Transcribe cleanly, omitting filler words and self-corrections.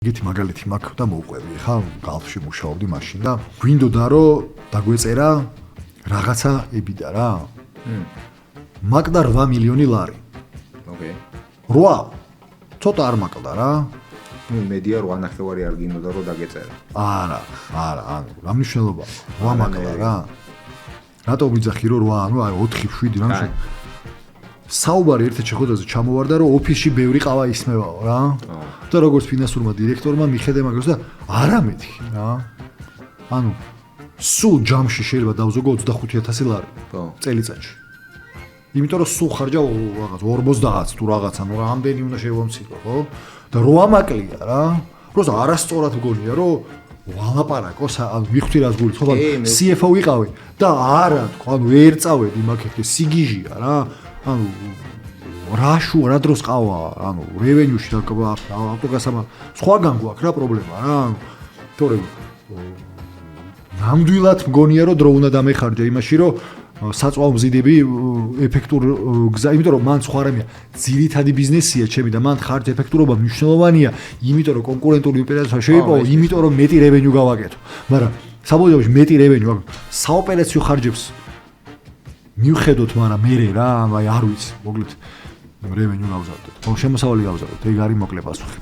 Გითი მაგალითი მაქვს და მოვყვები ხა გალფში მუშაობდი მაშინ და გვინდოდა რომ დაგვეწერა რაღაცა ებიდა რა. მაგდა 8 მილიონი ლარი. ოკეი. 8 ცოტა არ მაკლდა რა. მედია 8 ნახევარი არ გინდოდა რომ დაგეწერა. არა, ანუ რა მნიშვნელობა 8 მაკლდა რა. რატო ვიძახი რომ 8, ანუ აი 4-7 რა მნიშვნელობა. საუბარი ერთ შეხვედრაზე ჩამოვარდა რომ ოფისში ბევრი ყავა ისმევაო რა. და როგორც ფინანსურმა დირექტორმა მიხედე მაგას და არამეთი რა. ანუ სულ ჯამში შეიძლება დავზოგო 25000 ლარი. წელიწადში. იმიტომ რომ სულ ხარჯა რაღაც 40 თუ რაღაცა, ნუ რამდენი უნდა შევამცილო, ხო? და 8 მაკლია რა. პროსტა არასწორად მგონია რომ ვალაპარაკო, ანუ მიხვდი რას გულით, ხო? CFO ვიყავი და არა თქო, ანუ ვერ წავედი მაგეთქე სიგიჟია რა. ანუ რა დროს ყავა, ანუ რევენიუში და ავტოგასამა სხვაგან გვაქვს რა პრობლემა რა. თორემ ნამდვილად მგონია რომ დრო უნდა დამეხარჯა იმაში რომ საწვავ მზიდები ეფექტურ გზა, იმიტომ რომ მან სხვა რამეა ძირითადი ბიზნესია ჩემი და მან ხარჯ ეფექტურობა მნიშვნელოვანია, იმიტომ რომ კონკურენტული ოპერაცია შეიპოვო, იმიტომ რომ მეტი რევენიუ გავაკეთო. მაგრამ საბოლოოში მეტი რევენიუ საოპერაციო ხარჯებს მივხედოთ, მაგრამ მე რა, აი არ ვიცი, მოკლედ რევენიუ გავზარდოთ. შემოსავალი გავზარდოთ, ეგ არის მოკლე პასუხი.